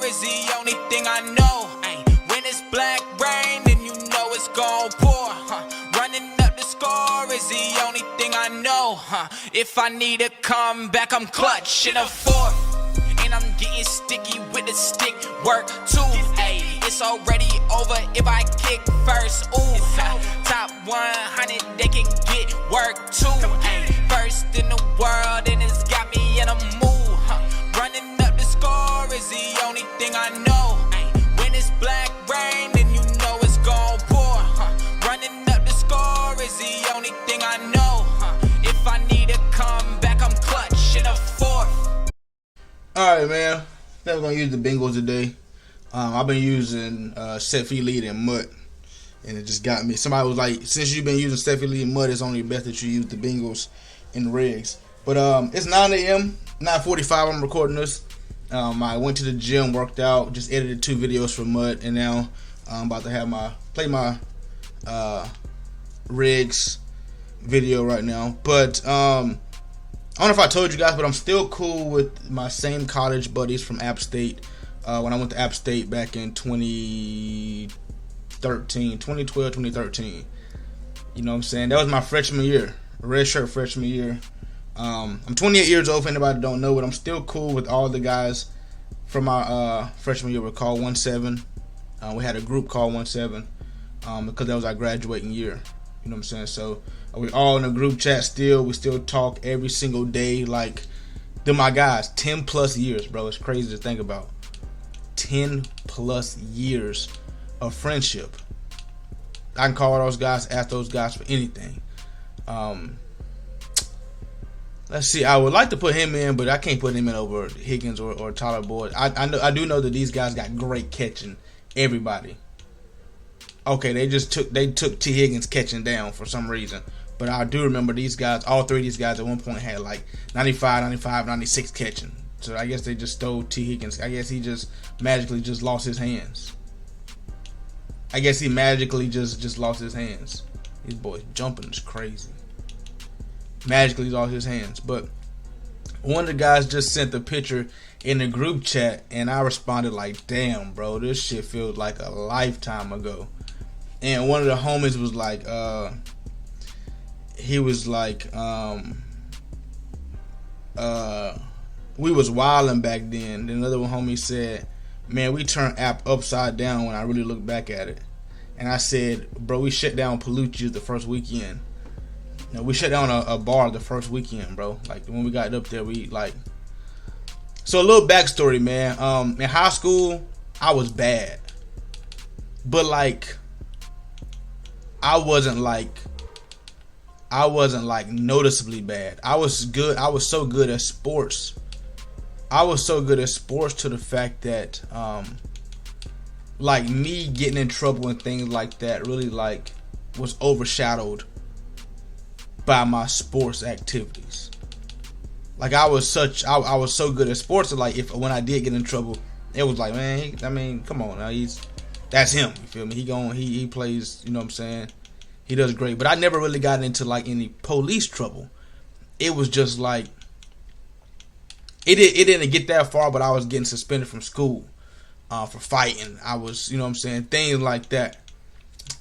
is the only thing I know. When it's black rain, then you know it's gon' pour. Running up the score is the only thing I know. If I need a comeback, I'm clutch in a fourth. And I'm getting sticky with the stick work too. It's already over if I kick first. Ooh, top 100, they can get work too. First in the world, and it's got me in a mood. Running up the score is the only thing I know. When it's black rain, then you know it's gon' pour. Running up the score is the only thing I know. If I need a comeback, I'm clutch in a fourth. Alright, man. Never gonna use the Bengals today. I've been using Set-Free Lead and Mutt, and it just got me. Somebody was like, since you've been using Set-Free Lead and Mutt, it's only best that you use the Bengals and the Regs. But it's 9 a.m., 9:45. I'm recording this. I went to the gym, worked out, just edited 2 videos for Mutt, and now I'm about to have play my Regs video right now. But I don't know if I told you guys, but I'm still cool with my same college buddies from App State. When I went to App State back in 2012, 2013. You know what I'm saying? That was my freshman year, redshirt freshman year. I'm 28 years old, if anybody don't know, but I'm still cool with all the guys from my freshman year. We're called 1-7. We had a group called 1-7 because that was our graduating year. You know what I'm saying? So we all in a group chat still. We still talk every single day. Like, they're my guys. 10 plus years, bro. It's crazy to think about. 10 plus years of friendship. I can call those guys, ask those guys for anything. Let's see. I would like to put him in, but I can't put him in over Higgins or Tyler Boyd. I do know that these guys got great catching. Everybody. Okay, they took T. Higgins catching down for some reason. But I do remember these guys, all 3 of these guys at one point had like 95, 96 catching. So I guess they just stole T. Higgins. I guess he just magically just lost his hands. I guess he magically just lost his hands. These boys jumping is crazy. Magically lost his hands. But one of the guys just sent the picture in the group chat, and I responded like, damn, bro, this shit feels like a lifetime ago. And one of the homies was like, he was like, we was wilding back then. Then another one homie said, man, we turned app upside down when I really look back at it. And I said, bro, we shut down Palucci's the first weekend. You know, we shut down a bar the first weekend, bro. Like, when we got up there, we like. So a little backstory, man. In high school, I was bad. But like, I wasn't like noticeably bad. I was good. I was so good at sports. I was so good at sports to the fact that, like, me getting in trouble and things like that really, like, was overshadowed by my sports activities. Like, I was so good at sports that, like, when I did get in trouble, it was like, man, come on now, that's him. You feel me? He plays. You know what I'm saying? He does great. But I never really got into like any police trouble. It was just like it didn't get that far, but I was getting suspended from school for fighting. I was, you know what I'm saying, things like that.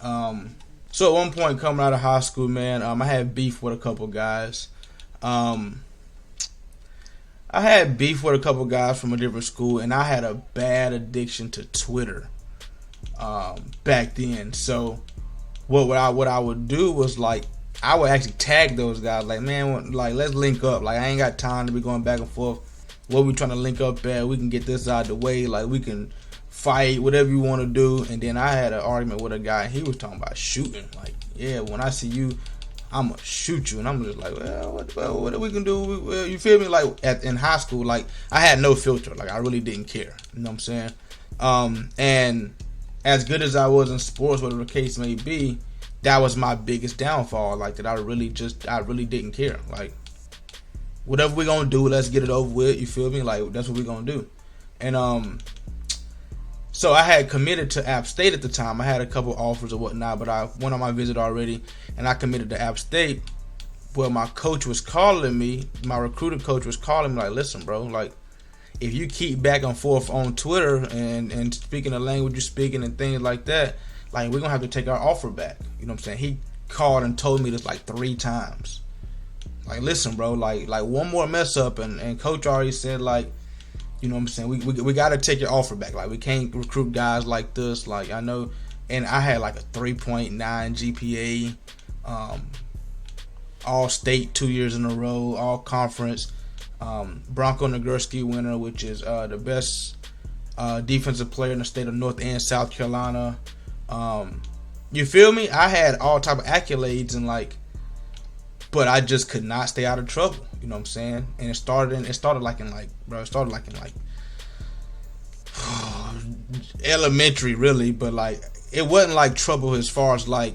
So at one point coming out of high school, man, I had beef with a couple guys. I had beef with a couple guys from a different school, and I had a bad addiction to Twitter back then. So what I would do was, like, I would actually tag those guys, like, man, like, let's link up. Like, I ain't got time to be going back and forth. What we trying to link up at? We can get this out of the way. Like, we can fight, whatever you want to do. And then I had an argument with a guy, and he was talking about shooting. Like, yeah, when I see you, I'm gonna shoot you. And I'm just like, well, what we can do? You feel me? Like, in high school, like, I had no filter. Like, I really didn't care. You know what I'm saying? And as good as I was in sports, whatever the case may be, that was my biggest downfall. Like, that I really didn't care. Like, whatever we gonna do, let's get it over with. You feel me? Like, that's what we gonna do. And so I had committed to App State at the time. I had a couple offers or whatnot, but I went on my visit already, and I committed to App State. Well, my coach was calling me. My recruiting coach was calling me like, listen, bro, like, if you keep back and forth on Twitter and speaking the language you're speaking and things like that, like, we're gonna have to take our offer back. You know what I'm saying? He called and told me this like 3 times. Like, listen, bro, like one more mess up and coach already said, like, you know what I'm saying, we got to take your offer back. Like, we can't recruit guys like this. Like, I know, and I had like a 3.9 GPA, all state 2 years in a row, all conference, Bronco Nagurski winner, which is the best defensive player in the state of North and South Carolina. You feel me? I had all type of accolades and like, but I just could not stay out of trouble. You know what I'm saying? And it started like in elementary, really, but like, it wasn't like trouble as far as like,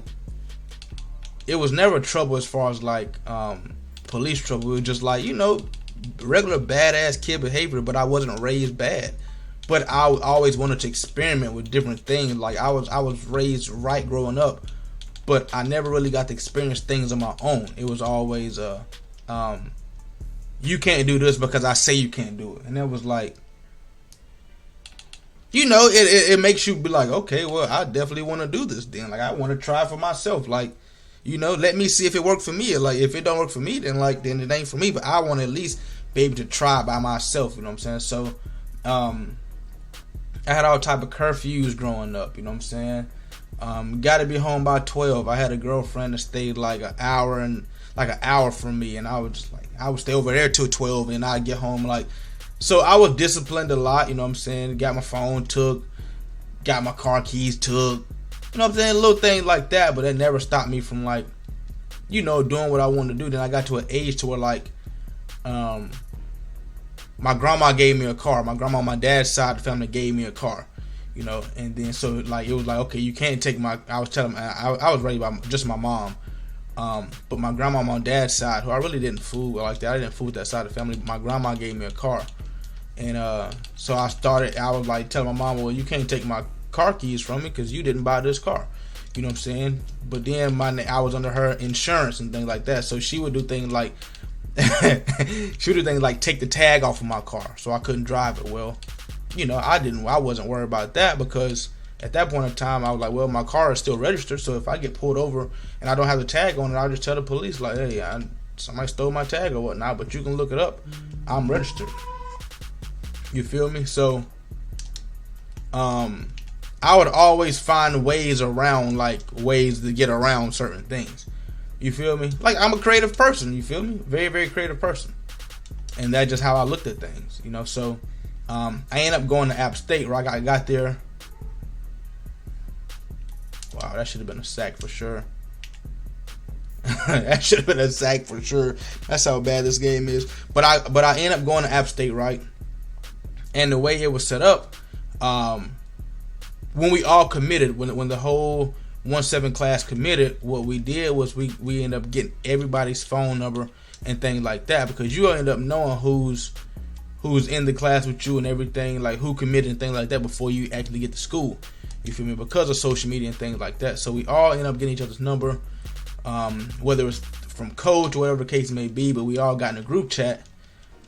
it was never trouble as far as like police trouble. It was just like, you know, regular badass kid behavior, but I wasn't raised bad. But I always wanted to experiment with different things. Like, I was raised right growing up, but I never really got to experience things on my own. It was always you can't do this because I say you can't do it. And it was like, you know, it makes you be like, okay, well, I definitely want to do this then. Like, I want to try for myself. Like, you know, let me see if it worked for me. Like, if it don't work for me, then it ain't for me. But I want to at least be able to try by myself, you know what I'm saying? So, I had all type of curfews growing up, you know what I'm saying? Got to be home by 12. I had a girlfriend that stayed like an hour from me, and I would stay over there till 12, and I'd get home like. So I was disciplined a lot, you know what I'm saying? Got my phone took, got my car keys took, you know what I'm saying? Little things like that, but that never stopped me from like, you know, doing what I wanted to do. Then I got to an age to where like, my grandma gave me a car. My grandma on my dad's side of the family gave me a car, you know, and then so like, it was like, okay, you can't take my, I was telling, I was raised by just my mom. But my grandma on my dad's side, who I really didn't fool with like that, I didn't fool with that side of the family, but my grandma gave me a car. And so I was like telling my mom, well, you can't take my car keys from me because you didn't buy this car. You know what I'm saying? But then I was under her insurance and things like that. So she would do things like, take the tag off of my car so I couldn't drive it. Well, you know, I wasn't worried about that because at that point in time, I was like, well, my car is still registered. So if I get pulled over and I don't have the tag on it, I'll just tell the police like, hey, somebody stole my tag or whatnot, but you can look it up. I'm registered. You feel me? So, I would always find ways to get around certain things. You feel me? Like, I'm a creative person. You feel me? Very, very creative person. And that's just how I looked at things. You know, so I ended up going to App State where I got there. Wow, that should have been a sack for sure. That should have been a sack for sure. That's how bad this game is. But I ended up going to App State, right? And the way it was set up, when we all committed, when the whole 1-7 class committed, what we did was we ended up getting everybody's phone number and things like that, because you end up knowing who's in the class with you and everything, like who committed and things like that before you actually get to school. You feel me? Because of social media and things like that. So we all end up getting each other's number, whether it's from coach or whatever the case may be, but we all got in a group chat,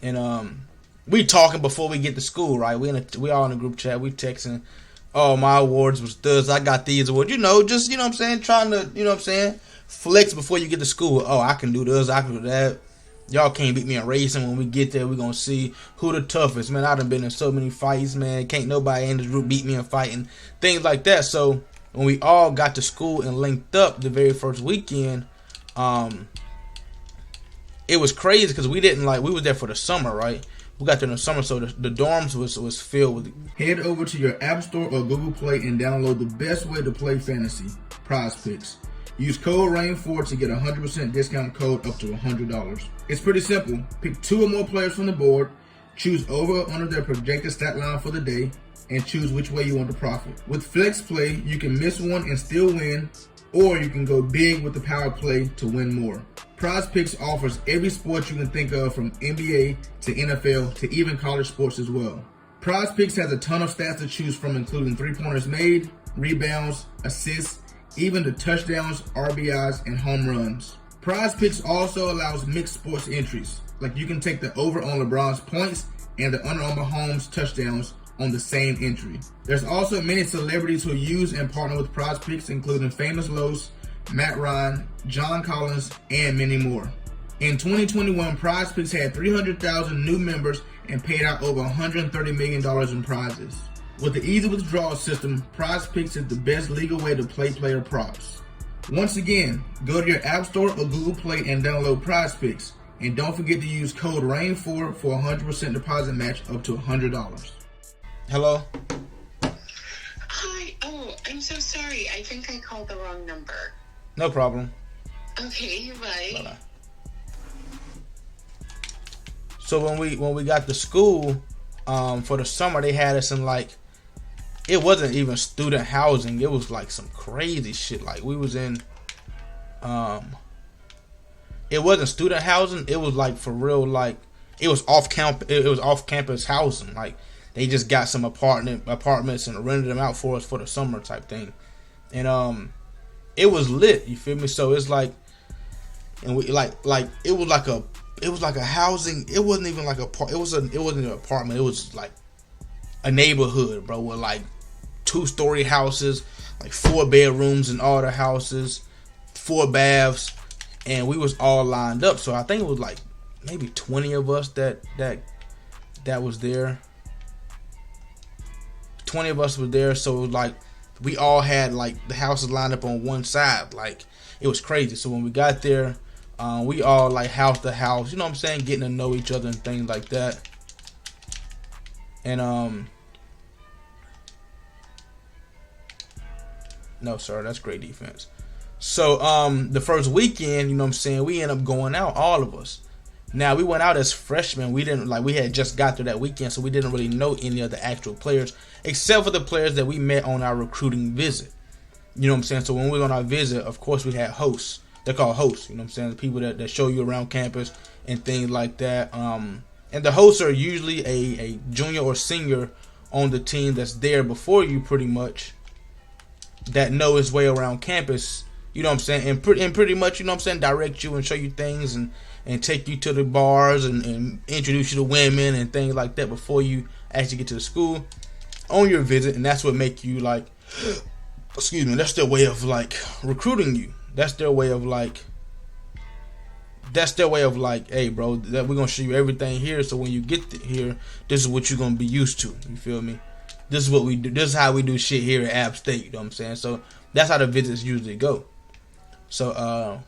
and we talking before we get to school, right? We all in a group chat, we texting. Oh, my awards was this, I got these awards, you know, just, you know what I'm saying, trying to, you know what I'm saying, flex before you get to school. Oh, I can do this, I can do that. Y'all can't beat me in racing. When we get there, we're going to see who the toughest. Man, I done been in so many fights, man. Can't nobody in this group beat me in fighting. Things like that. So, when we all got to school and linked up the very first weekend, it was crazy because we was there for the summer, right? We got there in the summer, so the dorms was filled with. Head over to your App Store or Google Play and download the best way to play fantasy, Prize Picks. Use code RAIN4 to get a 100% discount code up to $100. It's pretty simple. Pick 2 or more players from the board, choose over or under their projected stat line for the day, and choose which way you want to profit. With Flex Play, you can miss one and still win, or you can go big with the power play to win more. Prize Picks offers every sport you can think of, from NBA to NFL to even college sports as well. Prize Picks has a ton of stats to choose from, including 3-pointers made, rebounds, assists, even the touchdowns, RBIs, and home runs. Prize Picks also allows mixed sports entries, like you can take the over on LeBron's points and the under on Mahomes touchdowns on the same entry. There's also many celebrities who use and partner with Prize Picks, including Famous Los, Matt Ryan, John Collins, and many more. In 2021, Prize Picks had 300,000 new members and paid out over $130 million in prizes. With the easy withdrawal system, Prize Picks is the best legal way to play player props. Once again, go to your App Store or Google Play and download Prize Picks. And don't forget to use code RAIN4 for a 100% deposit match up to $100. Hello? Hi. Oh, I'm so sorry. I think I called the wrong number. No problem. Okay, bye. Bye-bye. So when we got to school, for the summer, they had us in like, it wasn't even student housing. It was like some crazy shit. Like we was in, it wasn't student housing. It was like for real, like it was off campus housing. Like they just got some apartments and rented them out for us for the summer type thing. And it was lit. You feel me? So it's like, and we like it was like a housing. It wasn't even like it wasn't an apartment. It was like a neighborhood, bro, with like 2-story houses, like 4 bedrooms in all the houses, 4 baths, and we was all lined up. So I think it was like maybe 20 of us that was there. 20 of us were there, so it was like we all had like the houses lined up on one side. Like it was crazy. So when we got there, we all like house to house, you know what I'm saying, getting to know each other and things like that. And no sir, that's great defense. So the first weekend, you know what I'm saying, we ended up going out, all of us. Now we went out as freshmen. We had just got there that weekend, so we didn't really know any of the actual players except for the players that we met on our recruiting visit. You know what I'm saying? So when we were on our visit, of course we had hosts. They're called hosts, you know what I'm saying? The people that show you around campus and things like that. And the hosts are usually a junior or senior on the team that's there before you, pretty much, that know his way around campus, you know what I'm saying? And pretty much, you know what I'm saying, direct you and show you things and take you to the bars and introduce you to women and things like that before you actually get to the school on your visit. And that's what make you like, excuse me, that's their way of like recruiting you. That's their way of like, hey bro, that we're gonna show you everything here, so when you get here, this is what you're gonna be used to. You feel me? This is what we do. This is how we do shit here at App State. You know what I'm saying? So that's how the visits usually go. So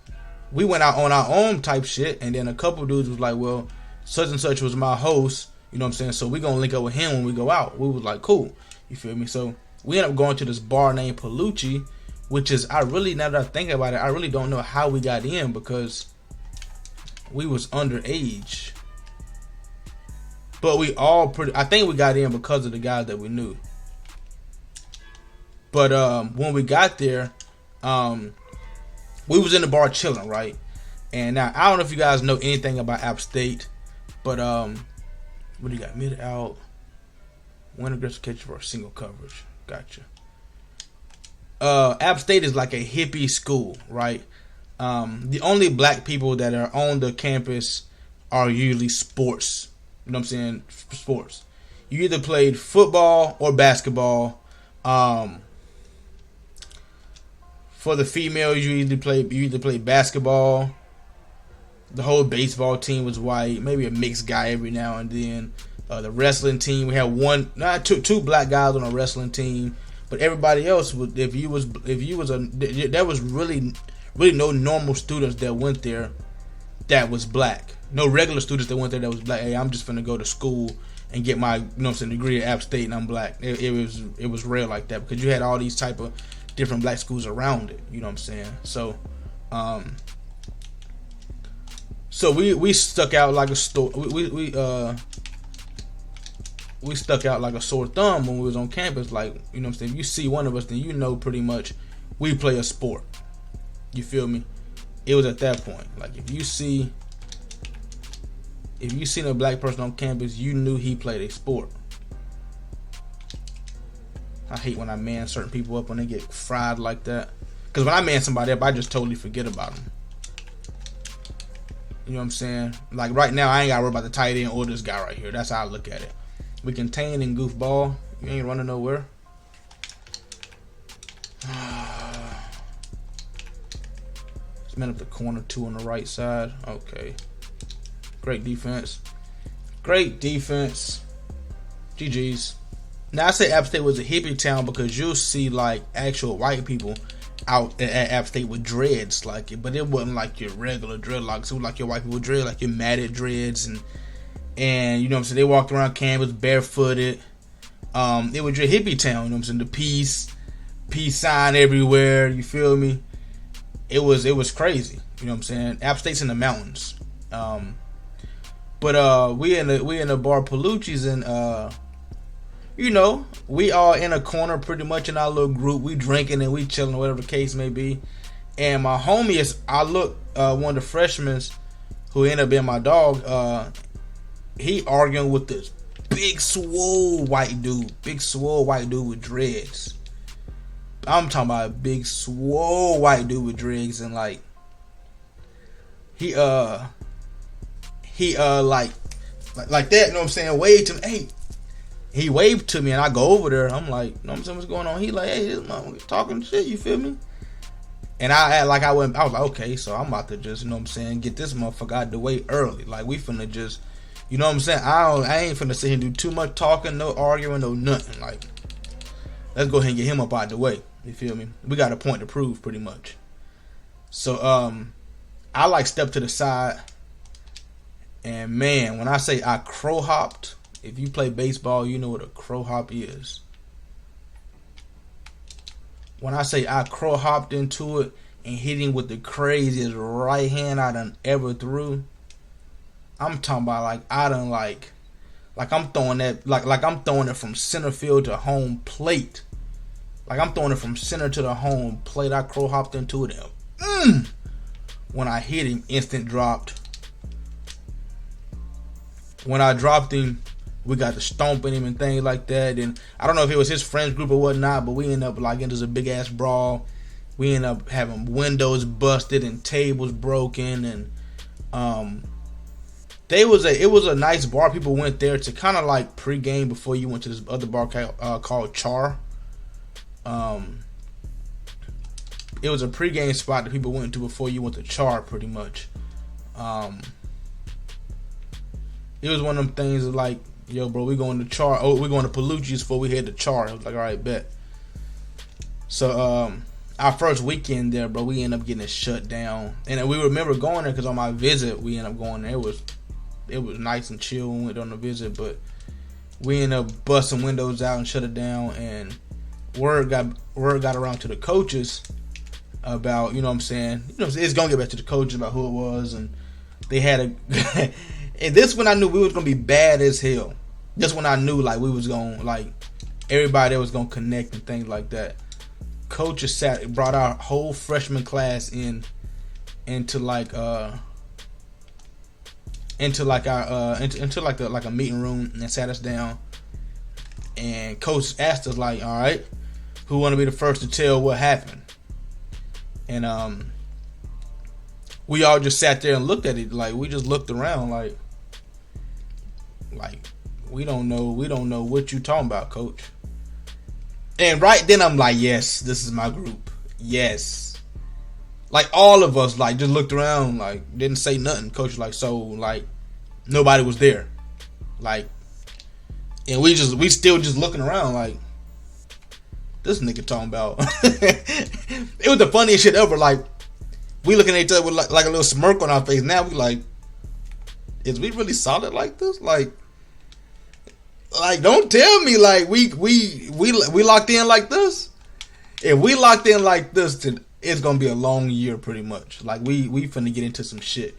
we went out on our own type shit, and then a couple dudes was like, well, such and such was my host. You know what I'm saying? So we gonna link up with him when we go out. We was like, cool. You feel me? So we ended up going to this bar named Palucci, which is, now that I think about it, I really don't know how we got in because we was underage. But I think we got in because of the guys that we knew. But when we got there, we was in the bar chilling, right? And now, I don't know if you guys know anything about App State, but what do you got? Mid out, one aggressive catch for a single coverage. Gotcha. App State is like a hippie school, right? The only black people that are on the campus are usually sports. You know what I'm saying? Sports. You either played football or basketball. For the females, you either play basketball. The whole baseball team was white. Maybe a mixed guy every now and then. The wrestling team, we had two black guys on a wrestling team. But everybody else, there was really no normal students that went there that was black. No regular students that went there that was black. Hey, I'm just finna go to school and get my, you know what I'm saying, degree at App State and I'm black. It was rare like that because you had all these type of different black schools around it. You know what I'm saying? So, we stuck out like a we stuck out like a sore thumb when we was on campus. Like, you know what I'm saying? If you see one of us, then you know pretty much we play a sport. You feel me? It was at that point. Like, if you seen a black person on campus, you knew he played a sport. I hate when I man certain people up when they get fried like that. Because when I man somebody up, I just totally forget about them. You know what I'm saying? Like right now, I ain't gotta worry about the tight end or this guy right here. That's how I look at it. We contain and goofball. You ain't running nowhere. Let's man up the corner, 2 on the right side. Okay. Great defense. Great defense. GG's. Now I say App State was a hippie town because you'll see like actual white people out at App State with dreads, like, but it wasn't like your regular dreadlocks. It was like your white people dread, like your matted dreads, and you know what I'm saying. They walked around campus barefooted. It was your hippie town. You know what I'm saying. The peace sign everywhere. You feel me? It was crazy. You know what I'm saying. App State's in the mountains. But we in the bar Palucci's, and you know, we all in a corner pretty much in our little group. We drinking and we chilling, whatever the case may be. And my homie is, one of the freshmen who ended up being my dog. He arguing with this big swole white dude with dreads. I'm talking about a big swole white dude with dreads, and like he like that. You know what I'm saying? Waved to me. Hey. He waved to me, and I go over there. I'm like, you know what I'm saying, what's going on? He like, hey, this motherfucker talking shit, you feel me? And I was like, okay, so I'm about to just, you know what I'm saying, get this motherfucker out the way early. Like, we finna just, you know what I'm saying? I ain't finna sit here and do too much talking, no arguing, no nothing. Like, let's go ahead and get him up out the way. You feel me? We got a point to prove, pretty much. So, I like stepped to the side, and man, when I say I crow hopped, if you play baseball, you know what a crow hop is. When I say I crow hopped into it and hit him with the craziest right hand I done ever threw, I'm talking about like I done like I'm throwing that like I'm throwing it from center field to home plate. Like I'm throwing it from center to the home plate. I crow hopped into it, and when I hit him, instant dropped. When I dropped him, we got to stomping him and things like that. And I don't know if it was his friends group or whatnot, but we ended up like into a big ass brawl. We ended up having windows busted and tables broken, and it was a nice bar. People went there to kind of like pregame before you went to this other bar called Char. It was a pregame spot that people went to before you went to Char, pretty much. It was one of them things that like, yo, bro, we going to Char. Oh, we're going to Palucci's before we head to Char. I was like, all right, bet. So, our first weekend there, bro, we ended up getting it shut down. And we remember going there because on my visit, we ended up going there. It was nice and chill when we went on the visit, but we ended up busting windows out and shut it down. And word got around to the coaches about, you know what I'm saying, it's going to get back to the coaches about who it was. And they had a... And this when I knew we was gonna be bad as hell. This when I knew like we was gonna like everybody that was gonna connect and things like that. Coaches brought our whole freshman class into like a meeting room and sat us down. And coach asked us like, all right, who want to be the first to tell what happened? And we all just sat there and looked at it. Like we just looked around like we don't know what you talking about, coach. And right then I'm like, yes, this is my group. Yes. Like all of us like just looked around, like didn't say nothing. Coach was like, so like nobody was there. Like, and we still just looking around like this nigga talking about. It was the funniest shit ever. Like we looking at each other with like a little smirk on our face. Now we like, is we really solid like this? Like don't tell me like we locked in like this. If we locked in like this, it's gonna be a long year pretty much. Like we finna get into some shit,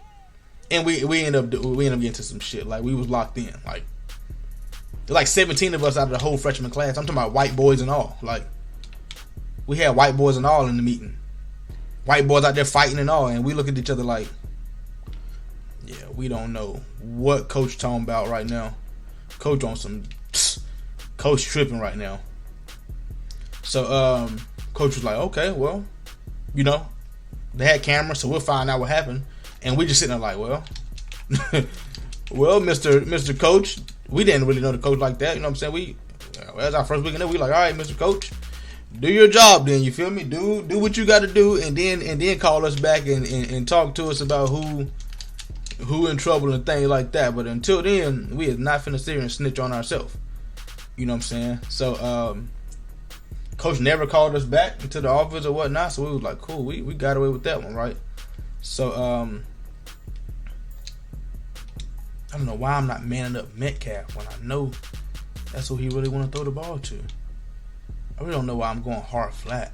and we end up getting into some shit. Like we was locked in. Like there's like 17 of us out of the whole freshman class. I'm talking about white boys and all. Like we had white boys and all in the meeting. White boys out there fighting and all, and we look at each other like, yeah, we don't know what coach talking about right now. Coach on some, coach tripping right now. So coach was like, okay, well, they had cameras, so we'll find out what happened. And we just sitting there like, well, well, Mr. Coach, we didn't really know the coach like that. You know what I'm saying? That's our first week in there. We like, all right, Mr. Coach, do your job then. You feel me? Do what you got to do, and then call us back and talk to us about who in trouble and things like that. But until then, we is not finna sit here and snitch on ourselves. You know what I'm saying? So, Coach never called us back into the office or whatnot. So we was like, cool, we got away with that one, right? So, I don't know why I'm not manning up Metcalf when I know that's who he really want to throw the ball to. I really don't know why I'm going hard flat.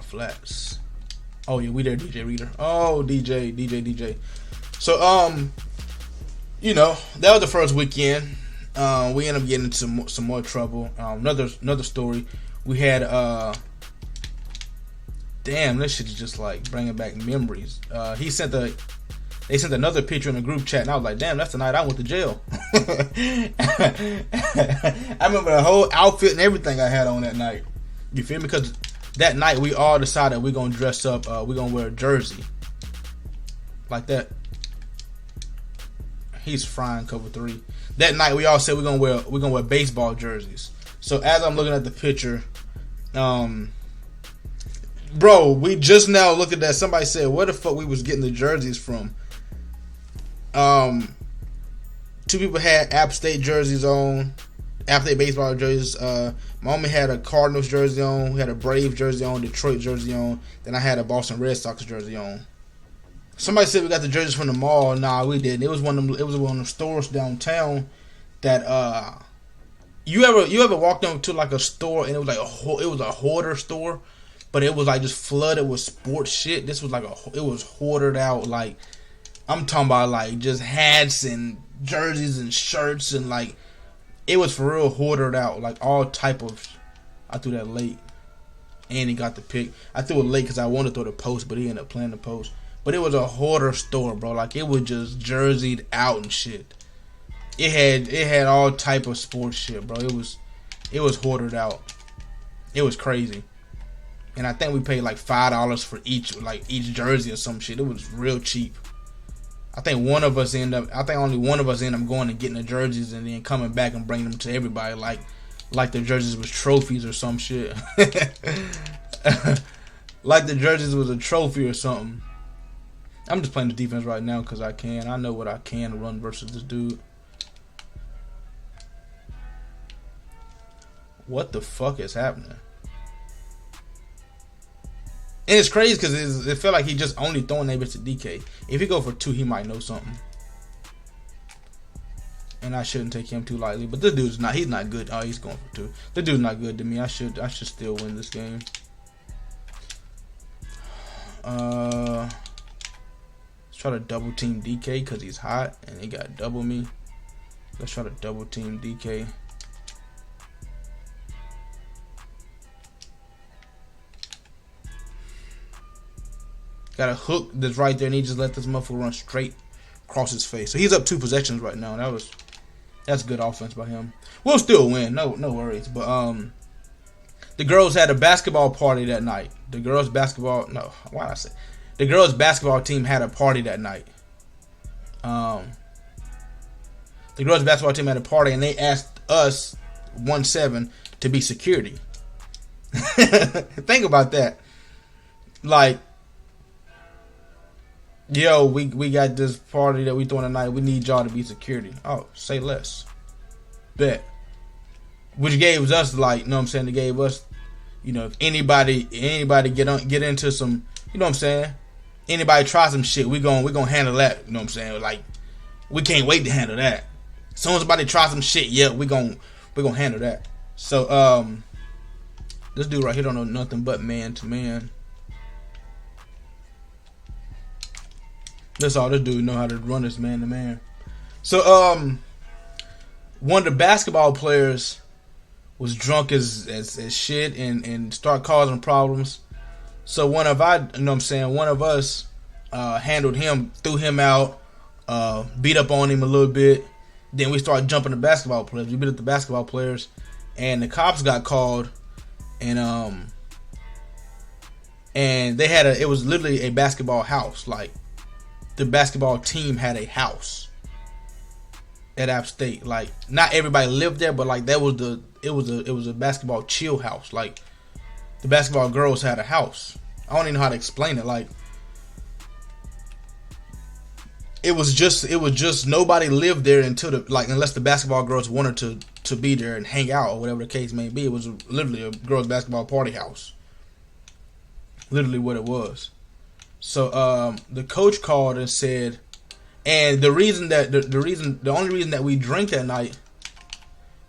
Flats. Oh yeah, we there, DJ Reader. Oh, DJ. So you know, that was the first weekend. We ended up getting into some more trouble. Another story. We had damn, this shit is just like bringing back memories. They sent another picture in a group chat, and I was like, damn, that's the night I went to jail. I remember the whole outfit and everything I had on that night. You feel me? Because that night we all decided we're going to dress up. We're going to wear a jersey. Like that. He's frying cover 3. That night we all said we're going to wear baseball jerseys. So as I'm looking at the picture, bro, we just now looked at that. Somebody said, where the fuck we was getting the jerseys from? 2 people had App State jerseys on, App State baseball jerseys. My homie had a Cardinals jersey on, we had a Brave jersey on, Detroit jersey on, then I had a Boston Red Sox jersey on. Somebody said we got the jerseys from the mall. Nah, we didn't. It was one of them stores downtown that you ever walked into like a store and it was like it was a hoarder store, but it was like just flooded with sports shit. This was like it was hoarded out. Like, I'm talking about like just hats and jerseys and shirts, and like it was for real hoarded out, like all type of. I threw that late, and he got the pick. I threw it late because I wanted to throw the post, but he ended up playing the post. But it was a hoarder store, bro. Like, it was just jerseyed out and shit. It had all type of sports shit, bro. It was hoarded out. It was crazy. And I think we paid like $5 for each jersey or some shit. It was real cheap. I think only one of us ended up going and getting the jerseys and then coming back and bringing them to everybody like the jerseys was trophies or some shit. Like the jerseys was a trophy or something. I'm just playing the defense right now because I can. I know what I can run versus this dude. What the fuck is happening? And it's crazy because it felt like he just only throwing that bitch to DK. If he go for 2, he might know something. And I shouldn't take him too lightly. But this dude's not. He's not good. Oh, he's going for 2. This dude's not good to me. I should still win this game. Let's try to double team DK because he's hot and he got double me. Let's try to double team DK. Got a hook that's right there, and he just let this motherfucker run straight across his face. So he's up 2 possessions right now. That's good offense by him. We'll still win, no worries. But the girls had a basketball party that night. The girls basketball team had a party that night. The girls basketball team had a party, and they asked us 1-7 to be security. Think about that. Like, yo, we got this party that we doing tonight. We need y'all to be security. Oh, say less. Bet. Which gave us, like, you know what I'm saying? They gave us, you know, if anybody get into some, you know what I'm saying? Anybody try some shit, we gonna handle that. You know what I'm saying? Like, we can't wait to handle that. As soon as somebody try some shit, yeah, we gonna handle that. So this dude right here don't know nothing but man to man. That's all this dude know how to run this man to man. So one of the basketball players was drunk as shit and start causing problems. So one of us handled him, threw him out, beat up on him a little bit. Then we started jumping the basketball players. We beat up the basketball players, and the cops got called, and and they had it was literally a basketball house. Like, the basketball team had a house at App State. Like, not everybody lived there, but like that was it was a basketball chill house. Like, the basketball girls had a house. I don't even know how to explain it. Like, it was just nobody lived there until unless the basketball girls wanted to be there and hang out or whatever the case may be. It was literally a girls' basketball party house. Literally what it was. So the coach called and said, and the only reason that we drink that night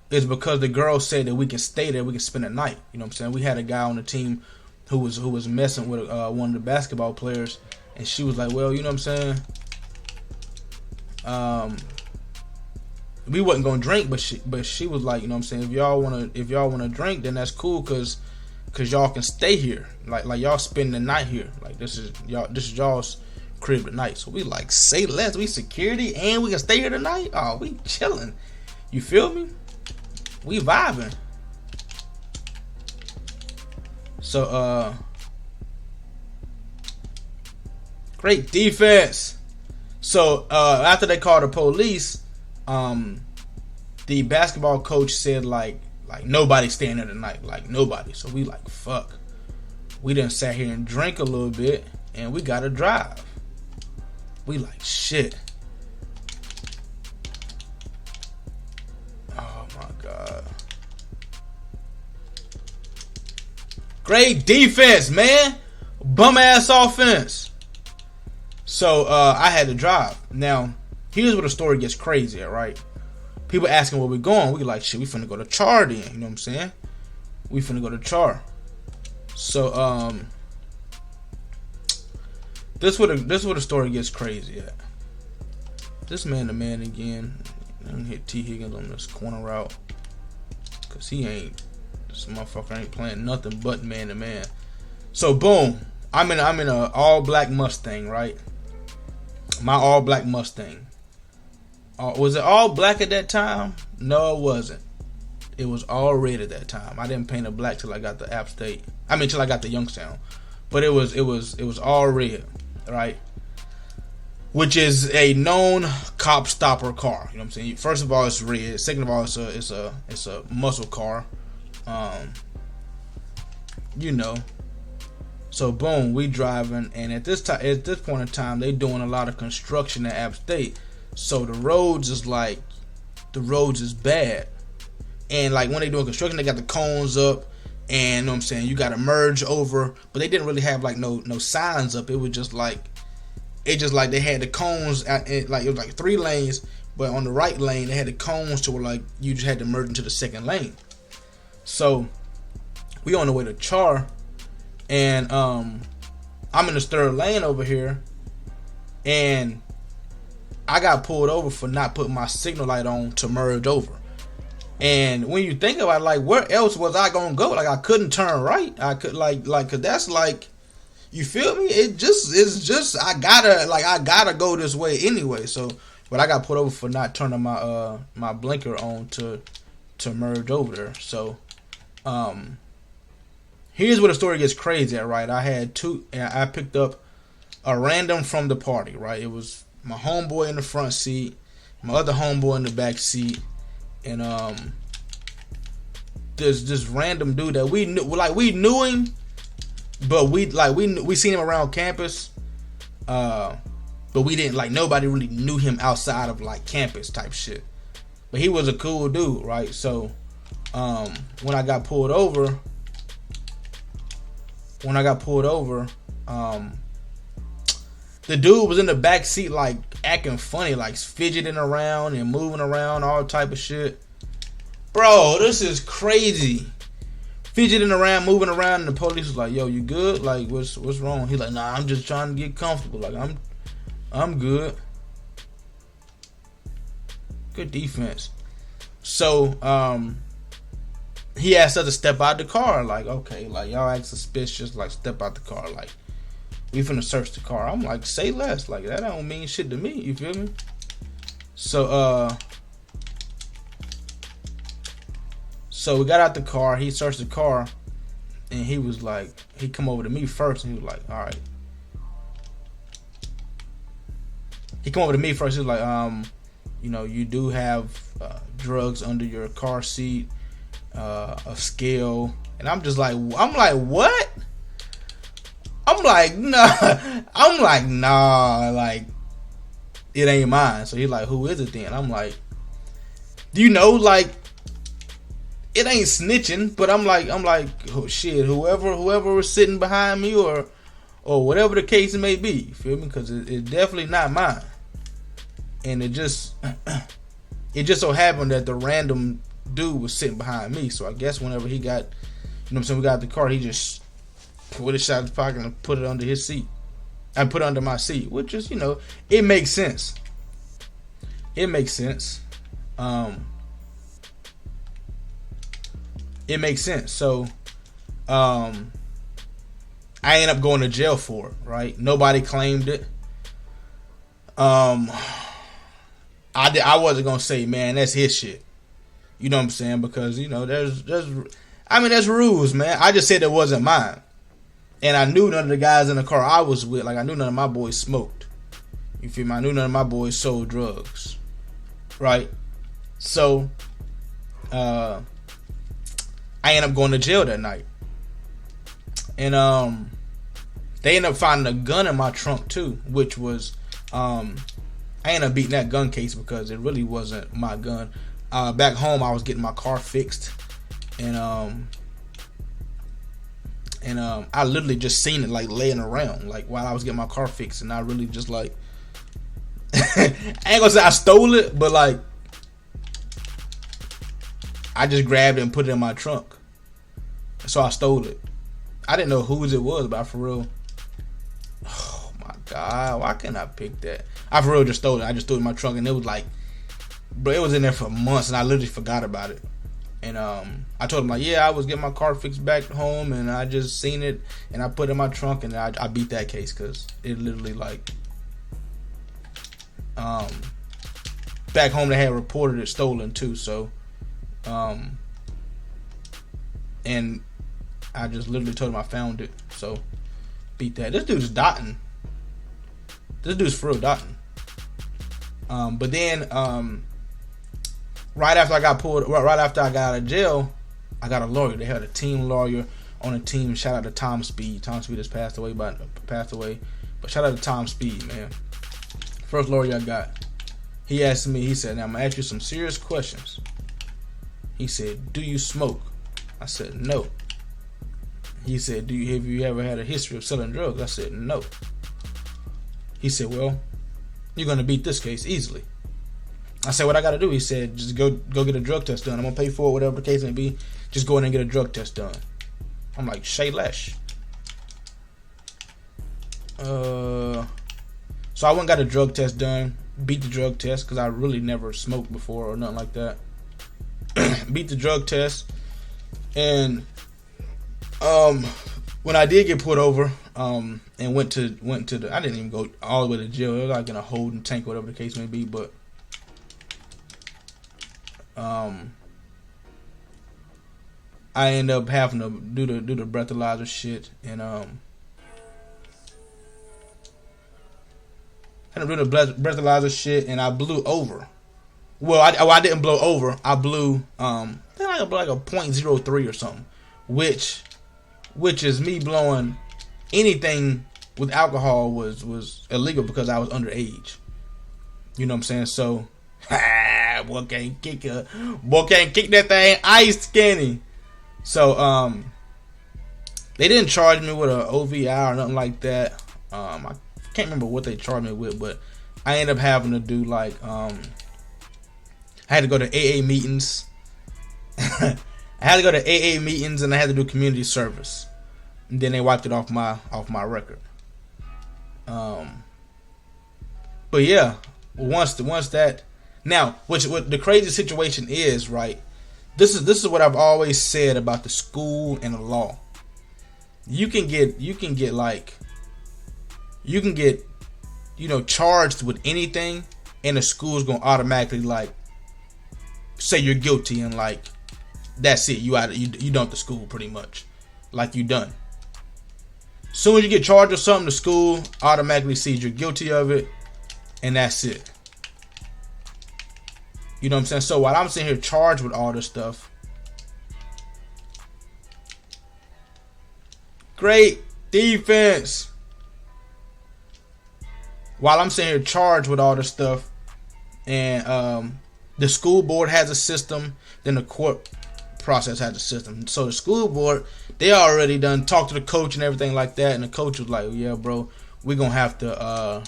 is because the girls said that we can stay there, we can spend the night. You know what I'm saying? We had a guy on the team who was messing with one of the basketball players, and she was like, well, you know what I'm saying? We wasn't gonna drink, but she was like, you know what I'm saying, if y'all wanna drink, then that's cool, cause y'all can stay here, like y'all spend the night here, like this is y'all's crib tonight. So we like, say less, we security and we can stay here tonight. Oh, we chilling. You feel me? We vibing. So great defense. So after they called the police, the basketball coach said like nobody staying there tonight, like nobody. So we like, fuck. We done sat here and drank a little bit, and we gotta drive. We like, shit. Oh my god. Great defense, man. Bum ass offense. So I had to drive. Now, here's where the story gets crazy, right? People asking where we going. We like, shit, we finna go to Char then. You know what I'm saying? We finna go to Char. So this where the story gets crazy at. This man to man again. I'm gonna hit T Higgins on this corner route, cause this motherfucker ain't playing nothing but man to man. So boom, I'm in a all black Mustang, right? My all black Mustang. Was it all black at that time? No, it wasn't. It was all red at that time. I didn't paint it black till I got the App State. Till I got the Youngstown. But it was all red, right? Which is a known cop stopper car. You know what I'm saying? First of all, it's red. Second of all, it's a muscle car. You know. So boom, we driving, and at this point in time, they doing a lot of construction at App State. So the roads is bad. And like when they doing construction, they got the cones up, and you know what I'm saying, you gotta merge over, but they didn't really have like no signs up. It was just like they had the cones at, like it was like 3 lanes, but on the right lane they had the cones to where like you just had to merge into the second lane. So we on the way to Char, and I'm in this 3rd lane over here, and I got pulled over for not putting my signal light on to merge over. And when you think about it, like, where else was I gonna go? Like, I couldn't turn right. I could cause that's like, you feel me? It's just I gotta go this way anyway. So, but I got pulled over for not turning my my blinker on to merge over there. So, here's where the story gets crazy at, right? I picked up a random from the party, right? It was my homeboy in the front seat, my other homeboy in the back seat, and there's this random dude that we knew him, but we seen him around campus, but we didn't, like, nobody really knew him outside of like campus type shit. But he was a cool dude, right? So when I got pulled over, the dude was in the back seat, like, acting funny, like fidgeting around and moving around, all type of shit. Bro, this is crazy. Fidgeting around, moving around, and the police was like, "Yo, you good? Like, what's wrong?" He's like, "Nah, I'm just trying to get comfortable. Like, I'm good." Good defense. So, he asked us to step out the car. Like, okay, like, y'all act suspicious. Like, step out the car. Like, we finna search the car. I'm like, say less. Like, that don't mean shit to me. You feel me? So we got out the car. He searched the car, and he was like, he come over to me first, and he was like, all right. He come over to me first. He was like, you know, you do have drugs under your car seat, a scale, and I'm like, what? I'm like, nah, like, it ain't mine. So he's like, who is it then? I'm like, do you know, like, it ain't snitching, but I'm like, oh shit, whoever was sitting behind me or whatever the case may be, you feel me? Because it's definitely not mine. And it just so happened that the random dude was sitting behind me. So I guess whenever he got, you know what I'm saying, we got the car, he just put his shot in his pocket and put it under his seat. I put it under my seat, which is, you know, it makes sense. It makes sense. It makes sense. So, I ended up going to jail for it, right? Nobody claimed it. I wasn't gonna say, man, that's his shit. You know what I'm saying? Because, you know, there's rules, man. I just said it wasn't mine. And I knew none of the guys in the car I was with, like, I knew none of my boys smoked. You feel me? I knew none of my boys sold drugs. Right? So, I ended up going to jail that night. And, they ended up finding a gun in my trunk, too, which was, I ended up beating that gun case because it really wasn't my gun. Back home, I was getting my car fixed, and I literally just seen it like laying around, like while I was getting my car fixed, and I really just like, I ain't gonna say I stole it, but like, I just grabbed it and put it in my trunk. So I stole it. I didn't know whose it was, but for real, oh my god, why can't I pick that? I for real just stole it. I just threw it in my trunk, and it was like, bro, it was in there for months, and I literally forgot about it. And I told him, like, yeah, I was getting my car fixed back home, and I just seen it, and I put it in my trunk, and I beat that case because it literally, like, back home they had reported it stolen too. So, and I just literally told him I found it. So, beat that. This dude's dotting. This dude's for real dotting. But then, right after I got out of jail, I got a lawyer. They had a team lawyer on the team. Shout out to Tom Speed. Tom Speed has passed away, but shout out to Tom Speed, man. First lawyer I got. He asked me, he said, now I'm gonna ask you some serious questions. He said, do you smoke? I said, no. He said, have you ever had a history of selling drugs? I said, no. He said, well, you're gonna beat this case easily. I said, what I gotta do? He said, just go get a drug test done. I'm gonna pay for it, whatever the case may be. Just go in and get a drug test done. I'm like, Shay Lesh. So I went and got a drug test done. Beat the drug test because I really never smoked before or nothing like that. Beat the drug test, and when I did get put over, and went to the, I didn't even go all the way to jail. It was like in a holding tank, whatever the case may be, but I ended up having to do the breathalyzer shit, and I ended up doing the breathalyzer shit, and I blew over. Well, I didn't blow over. I blew like a 0.03 or something, which is me blowing anything with alcohol was illegal because I was underage. You know what I'm saying? So, boy can't kick that thing ice skinny. So they didn't charge me with an OVI or nothing like that. I can't remember what they charged me with, but I ended up having to do like I had to go to AA meetings. I had to go to AA meetings, and I had to do community service. And then they wiped it off my record. But yeah, once that, now what the crazy situation is, right? This is what I've always said about the school and the law. You can get charged with anything, and the school's gonna automatically like say you're guilty, and like that's it. You done with the school pretty much, like you done. Soon as you get charged with something, the school automatically sees you're guilty of it, and that's it. You know what I'm saying? So while I'm sitting here charged with all this stuff, great defense. While I'm sitting here charged with all this stuff, and the school board has a system, then the court process has a system. So the school board, they already done talked to the coach and everything like that, and the coach was like, yeah, bro, we're gonna have to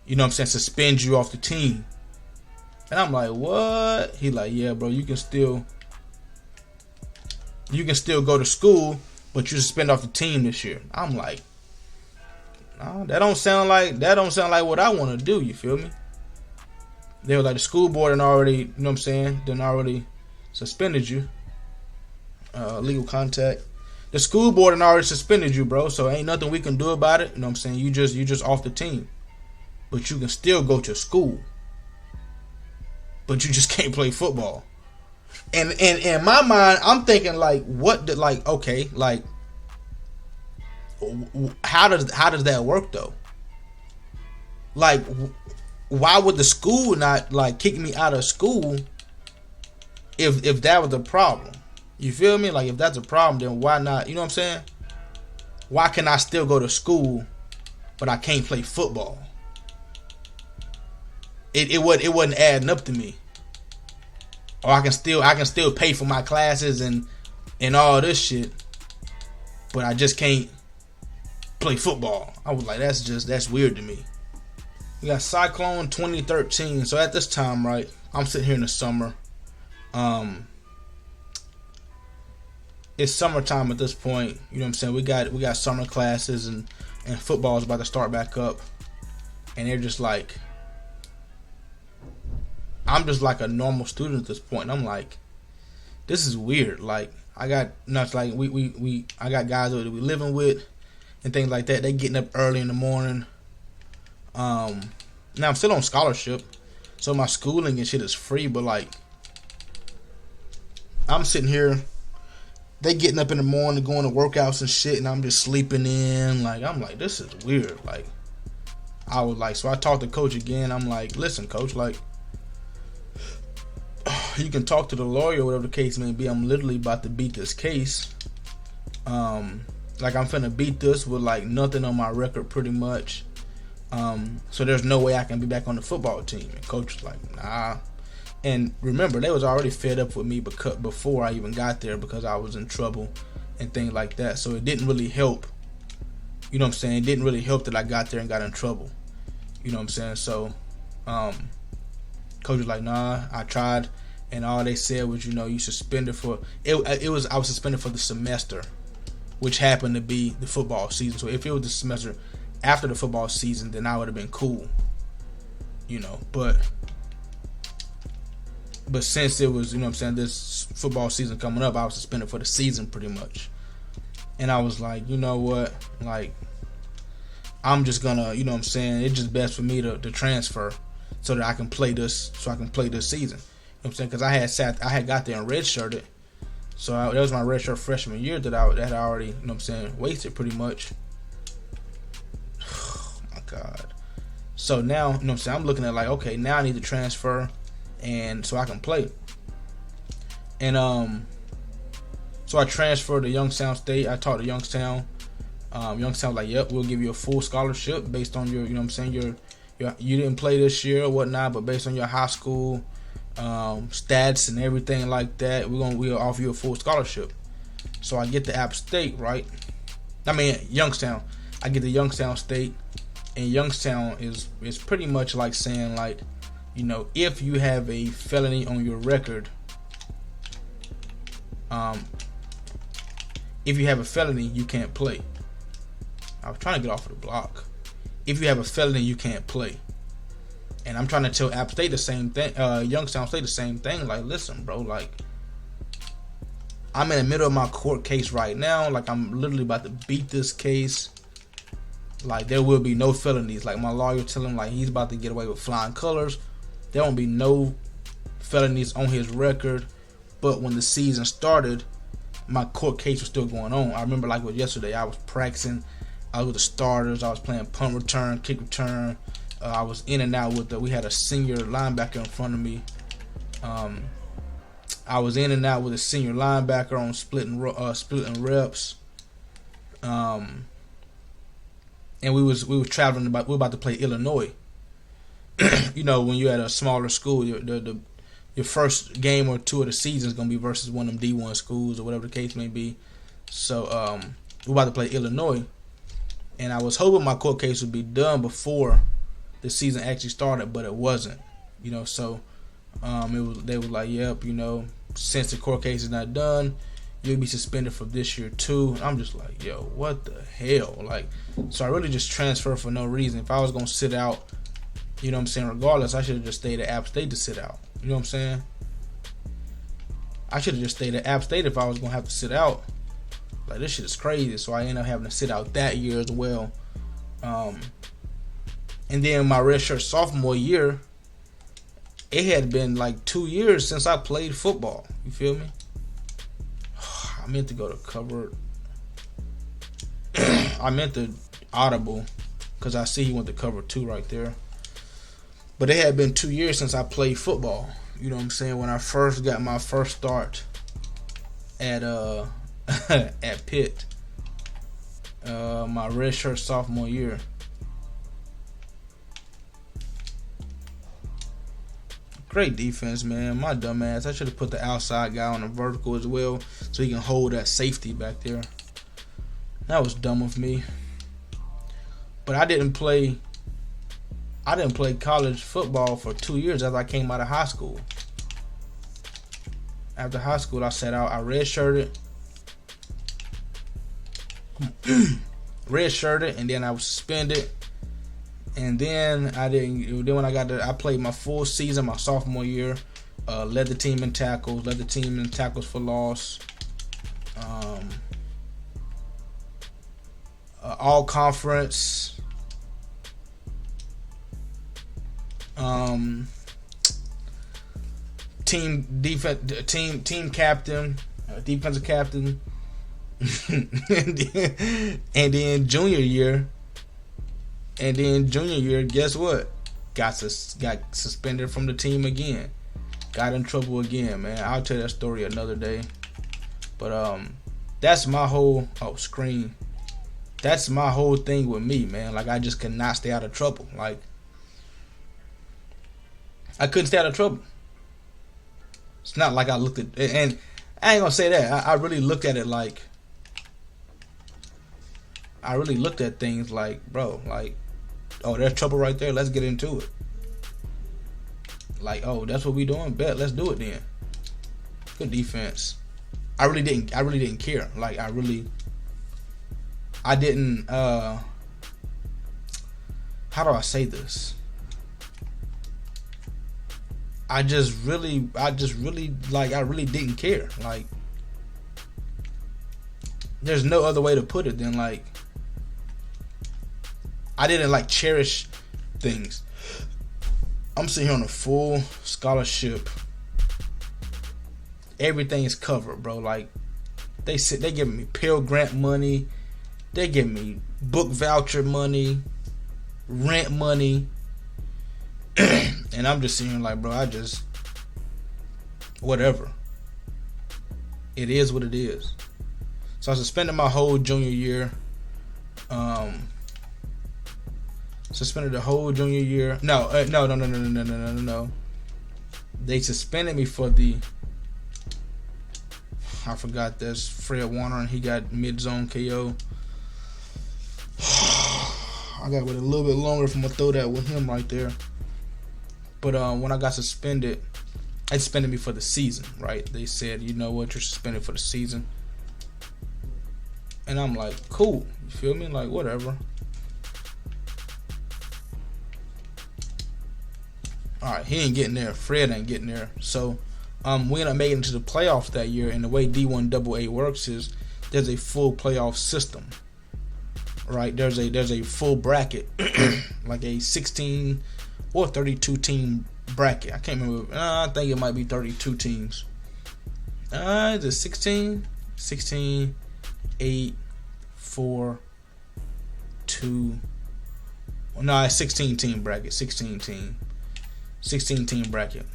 you know what I'm saying, suspend you off the team. And I'm like, what? He like, yeah, bro, you can still go to school, but you suspend off the team this year. I'm like, no, that don't sound like what I want to do. You feel me? They were like, the school board and already, you know what I'm saying, then already suspended you. Legal contact. The school board and already suspended you, bro. So ain't nothing we can do about it. You know what I'm saying? You just off the team, but you can still go to school. But you just can't play football. And in my mind, I'm thinking like, okay, like, how does that work though? Like, why would the school not like kick me out of school if that was the problem? You feel me? Like, if that's a problem, then why not? You know what I'm saying? Why can I still go to school, but I can't play football? It wasn't adding up to me. Or I can still pay for my classes and all this shit, but I just can't play football. I was like, that's weird to me. We got Cyclone 2013. So at this time, right, I'm sitting here in the summer. It's summertime at this point. You know what I'm saying? We got summer classes and football is about to start back up, and they're just like, I'm just like a normal student at this point. And I'm like, this is weird. Like, I got nuts. Like I got guys that we living with and things like that. They getting up early in the morning. Now I'm still on scholarship, so my schooling and shit is free. But like, I'm sitting here. They getting up in the morning, going to workouts and shit, and I'm just sleeping in. Like, I'm like, this is weird. Like, I was like, so I talked to coach again. I'm like, listen, coach, like, you can talk to the lawyer, whatever the case may be. I'm literally about to beat this case. Like, I'm finna beat this with like nothing on my record, pretty much. So there's no way I can be back on the football team. And coach was like, nah. And remember, they was already fed up with me before I even got there because I was in trouble and things like that. So it didn't really help. You know what I'm saying? It didn't really help that I got there and got in trouble. You know what I'm saying? So, coach was like, nah, I tried. And all they said was, you know, you suspended for I was suspended for the semester, which happened to be the football season. So if it was the semester after the football season, then I would have been cool, you know. But since it was, you know what I'm saying, this football season coming up, I was suspended for the season pretty much. And I was like, you know what, like, I'm just gonna, you know what I'm saying, it's just best for me to transfer so that I can play this, season. You know what I'm saying? Because I had got there and redshirted. So that was my redshirt freshman year that I already, you know what I'm saying, wasted pretty much. Oh my God. So now, you know what I'm saying, I'm looking at like, okay, now I need to transfer and so I can play. And so I transferred to Youngstown State. I talked to Youngstown. Youngstown was like, yep, we'll give you a full scholarship based on your, you know what I'm saying, you didn't play this year or whatnot, but based on your high school stats and everything like that, we'll offer you a full scholarship. So I get to App State, right? I mean Youngstown. I get to Youngstown State, and Youngstown is pretty much like saying, like, you know, if you have a felony on your record, if you have a felony, you can't play. I was trying to get off of the block. If you have a felony, you can't play. And I'm trying to tell App State the same thing, Youngstown State the same thing. Like, listen, bro, like, I'm in the middle of my court case right now. Like, I'm literally about to beat this case. Like, there will be no felonies. Like, my lawyer telling him, like, he's about to get away with flying colors. There won't be no felonies on his record. But when the season started, my court case was still going on. I remember like with yesterday, I was practicing. I was with the starters. I was playing punt return, kick return. I was in and out with we had a senior linebacker in front of me. I was in and out with a senior linebacker on splitting reps. And we was traveling we were about to play Illinois. You know, when you're at a smaller school, your first game or two of the season is gonna be versus one of them D1 schools or whatever the case may be. So we're about to play Illinois, and I was hoping my court case would be done before the season actually started, but it wasn't. You know, so they were like, yep, you know, since the court case is not done, you'll be suspended for this year too. And I'm just like, yo, what the hell? Like, so I really just transferred for no reason. If I was gonna sit out, you know what I'm saying, regardless, I should have just stayed at App State to sit out. You know what I'm saying? I should have just stayed at App State if I was gonna have to sit out. Like, this shit is crazy. So I ended up having to sit out that year as well. And then my redshirt sophomore year, it had been like 2 years since I played football. You feel me? I meant to go to cover. I meant to audible because I see he went to cover 2 right there. But it had been 2 years since I played football. You know what I'm saying? When I first got my first start at at Pitt, my redshirt sophomore year. Great defense, man. My dumb ass. I should have put the outside guy on the vertical as well so he can hold that safety back there. That was dumb of me. But I didn't play college football for 2 years after I came out of high school. After high school, I sat out. I redshirted. And then I was suspended. And then I didn't. Then when I played my full season, my sophomore year. Led the team in tackles. Led the team in tackles for loss. All conference. Team captain, defensive captain. and then junior year. And then junior year, guess what? Got suspended from the team again. Got in trouble again, man. I'll tell that story another day. But that's my whole screen. That's my whole thing with me, man. Like, I just cannot stay out of trouble. Like, I couldn't stay out of trouble. It's not like I looked at, and I ain't gonna say that. I really looked at it like, I really looked at things like, bro, like, oh, there's trouble right there. Let's get into it. Like, oh, that's what we doing. Bet, let's do it then. Good defense. I really didn't care. Like, I didn't. How do I say this? I really didn't care. Like, there's no other way to put it than, like, I didn't, like, cherish things. I'm sitting here on a full scholarship. Everything is covered, bro. Like, they giving me Pell Grant money. They give me book voucher money, rent money. And I'm just sitting here like, bro, whatever. It is what it is. So I suspended my whole junior year. Suspended the whole junior year. No. They suspended me for I forgot this, Fred Warner, and he got mid-zone KO. I got to wait a little bit longer if I'm going to throw that with him right there. But when I got suspended, they suspended me for the season, right? They said, you know what, you're suspended for the season. And I'm like, cool. You feel me? Like, whatever. Alright, he ain't getting there. Fred ain't getting there. So, we ended up making it to the playoffs that year. And the way D1 AA works is there's a full playoff system. Right? There's a full bracket. Like a 16 or 32 team bracket. I can't remember. I think it might be 32 teams. Is it 16? 16, 8, 4, 2. No, it's 16 team bracket. 16 team bracket.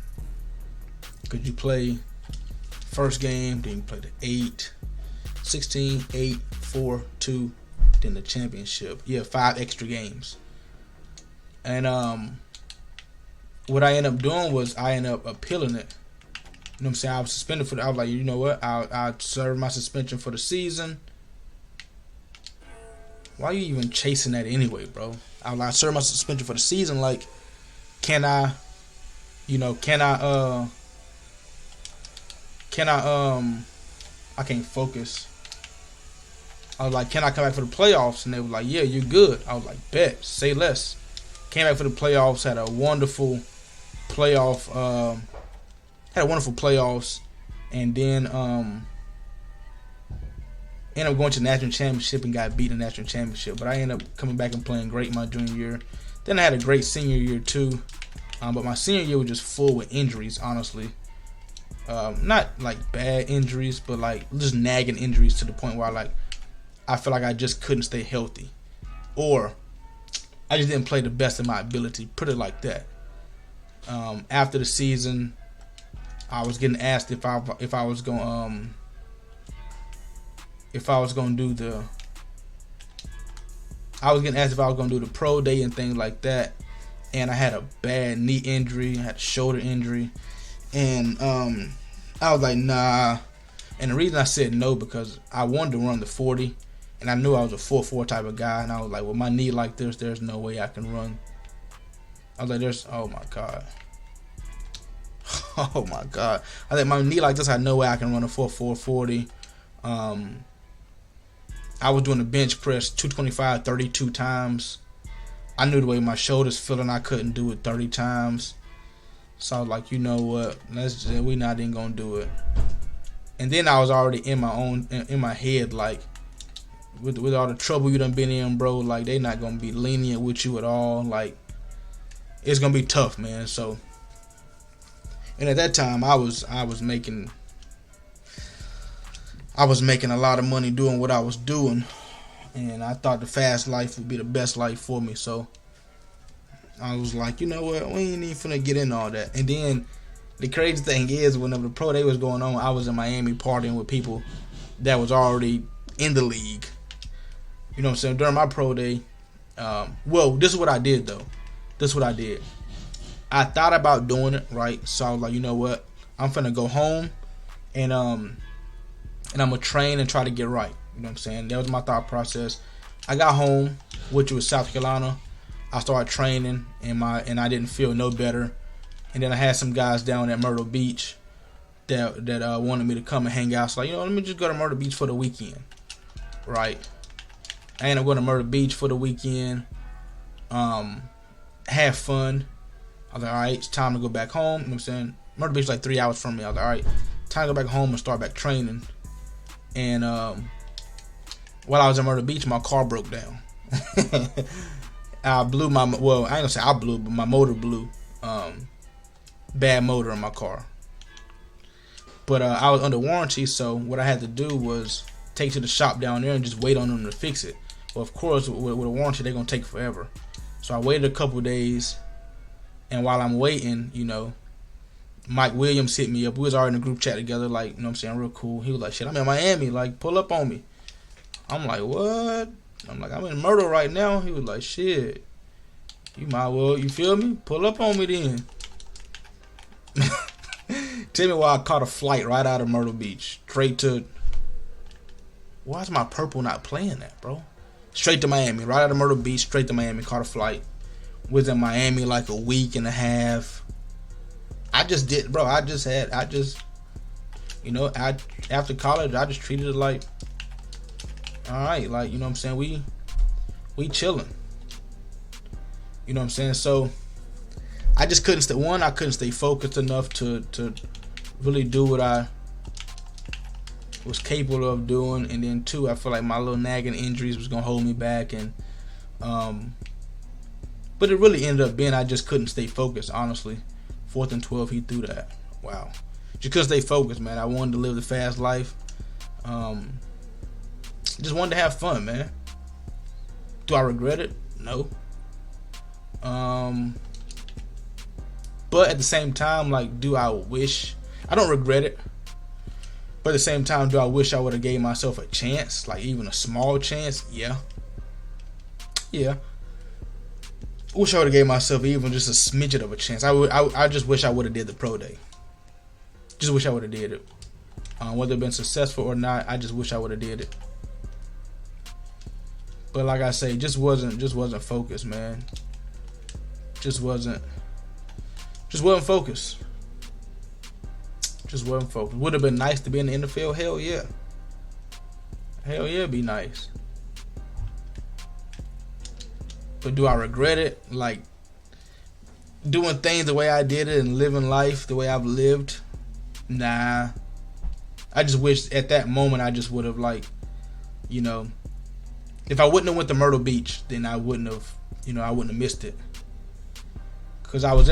Because you play first game, then you play the 8, 16, 8, 4, 2, then the championship. Yeah, 5 extra games. And what I ended up doing was I ended up appealing it. You know what I'm saying? I was suspended for I was like, you know what? I'll serve my suspension for the season. Why are you even chasing that anyway, bro? I was like, I serve my suspension for the season. Like, can I can't focus. I was like, can I come back for the playoffs? And they were like, yeah, you're good. I was like, bet, say less. Came back for the playoffs, had a wonderful playoffs, and then ended up going to the national championship and got beat in the national championship. But I ended up coming back and playing great my junior year. Then I had a great senior year too. But my senior year was just full with injuries, honestly. Not like bad injuries, but like just nagging injuries to the point where I feel like I just couldn't stay healthy, or I just didn't play the best of my ability. Put it like that. After the season, I was getting asked if I was gonna do the pro day and things like that. And I had a bad knee injury, I had a shoulder injury, and I was like, nah. And the reason I said no, because I wanted to run the 40, and I knew I was a 4.4 type of guy, and I was like, with my knee like this, there's no way I can run. I was like, oh my god. Oh my god. I think my knee like this, I had no way I can run a 4.4 40. I was doing a bench press 225 32 times. I knew the way my shoulders feeling, I couldn't do it 30 times. So I was like, you know what? We not even gonna do it. And then I was already in my head, like, with all the trouble you done been in, bro. Like, they not gonna be lenient with you at all. Like, it's gonna be tough, man. So, and at that time, I was making a lot of money doing what I was doing. And I thought the fast life would be the best life for me. So I was like, you know what? We ain't even finna get in all that. And then the crazy thing is, whenever the pro day was going on, I was in Miami partying with people that was already in the league. You know what I'm saying? During my pro day, this is what I did, though. I thought about doing it, right? So I was like, you know what? I'm finna go home and I'm gonna train and try to get right. You know what I'm saying? That was my thought process. I got home, which was South Carolina. I started training, and I didn't feel no better. And then I had some guys down at Myrtle Beach that wanted me to come and hang out. So, like, let me just go to Myrtle Beach for the weekend, right? I ended up going to Myrtle Beach for the weekend. Have fun. I was like, all right, it's time to go back home. You know what I'm saying? Myrtle Beach is like 3 hours from me. I was like, all right, time to go back home and start back training. And while I was in Myrtle Beach, my car broke down. I blew I ain't gonna say I blew, but my motor blew. Bad motor in my car. But I was under warranty, so what I had to do was take to the shop down there and just wait on them to fix it. Well, of course, with a warranty, they're gonna take forever. So I waited a couple days, and while I'm waiting, Mike Williams hit me up. We was already in a group chat together, like, you know what I'm saying, real cool. He was like, shit, I'm in Miami, like, pull up on me. I'm like, what? I'm like, I'm in Myrtle right now. He was like, shit, you might well, you feel me? Pull up on me then. Tell me why I caught a flight right out of Myrtle Beach, straight to, why is my purple not playing that, bro? Straight to Miami, right out of Myrtle Beach, straight to Miami, caught a flight. Was in Miami like a week and a half. After college, I just treated it like, all right, like, you know what I'm saying, we chilling. You know what I'm saying? So I just couldn't stay focused enough to really do what I was capable of doing, and then 2, I feel like my little nagging injuries was gonna hold me back, and but it really ended up being I just couldn't stay focused, honestly. 4th and 12, he threw that. Wow. Just couldn't stay focused, man. I wanted to live the fast life. Just wanted to have fun, man. Do I regret it? No. But at the same time, like, do I wish? I don't regret it. But at the same time, do I wish I would have gave myself a chance, like even a small chance? Yeah. Yeah. Wish I would have gave myself even just a smidget of a chance. I just wish I would have did the pro day. Just wish I would have did it. Whether it been successful or not, I just wish I would have did it. But like I say, just wasn't focused, man. Just wasn't focused. Just wasn't focused. Would have been nice to be in the NFL. Hell yeah. Hell yeah, it'd be nice. But do I regret it? Like doing things the way I did it and living life the way I've lived? Nah. I just wish at that moment I just would have, like, you know, if I wouldn't have went to Myrtle Beach, then I wouldn't have, I wouldn't have missed it. Cause I was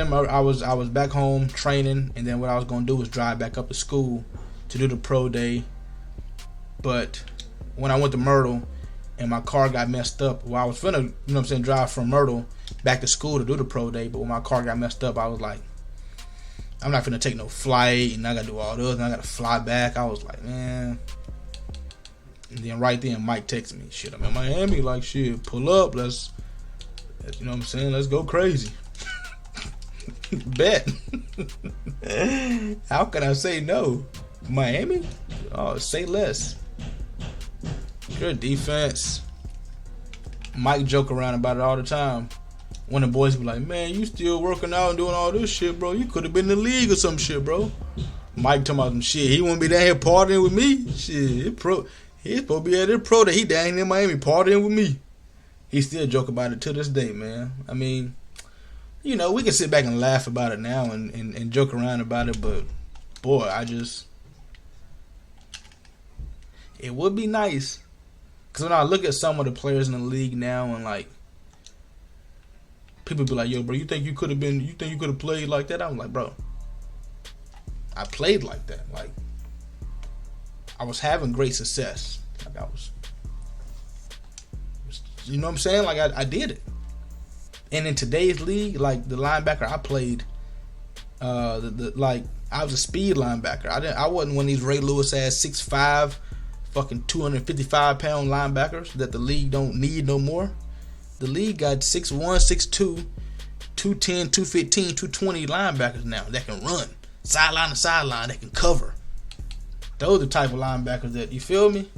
back home training, and then what I was gonna do was drive back up to school to do the pro day. But when I went to Myrtle and my car got messed up, well, I was finna, drive from Myrtle back to school to do the pro day. But when my car got messed up, I was like, I'm not finna take no flight, and I gotta do all this, and I gotta fly back. I was like, man. And then right then, Mike texted me, shit, I'm in Miami, like, shit, pull up, let's let's go crazy. Bet. How can I say no? Miami? Oh, say less. Good defense. Mike joke around about it all the time. When the boys be like, man, you still working out and doing all this shit, bro. You could have been in the league or some shit, bro. Mike talking about some shit. He won't be down here partying with me. Shit, he's supposed to be at the pro that he down here in Miami partying with me. He still joke about it to this day, man. I mean, we can sit back and laugh about it now and joke around about it, but boy, it would be nice. Because when I look at some of the players in the league now, and like, people be like, yo, bro, you think you could have played like that? I'm like, bro, I played like that. Like, I was having great success. Like, I was, you know what I'm saying? Like, I did it. And in today's league, like, the linebacker I played, I was a speed linebacker. I wasn't one of these Ray Lewis ass 6'5", fucking 255-pound linebackers that the league don't need no more. The league got 6'1", 6'2", 210, 215, 220 linebackers now that can run sideline to sideline, that can cover. Those are the type of linebackers that, you feel me?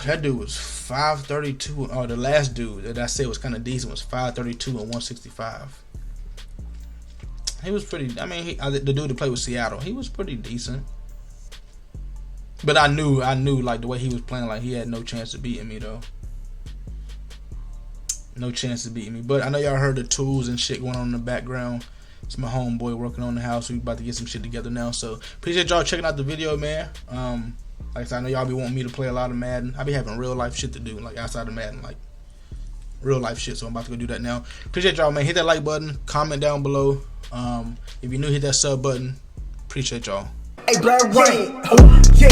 That dude was 5'32", or the last dude that I said was kind of decent was 5'32" and 165. He was pretty. I mean, the dude that played with Seattle, he was pretty decent. But I knew like the way he was playing, like he had no chance of beating me though. No chance of beating me. But I know y'all heard the tools and shit going on in the background. It's my homeboy working on the house. We about to get some shit together now. So appreciate y'all checking out the video, man. Like I said, I know y'all be wanting me to play a lot of Madden. I be having real life shit to do, like outside of Madden, like real life shit. So I'm about to go do that now. Appreciate y'all, man. Hit that like button. Comment down below. If you're new, hit that sub button. Appreciate y'all. Hey, Black Rain, yeah,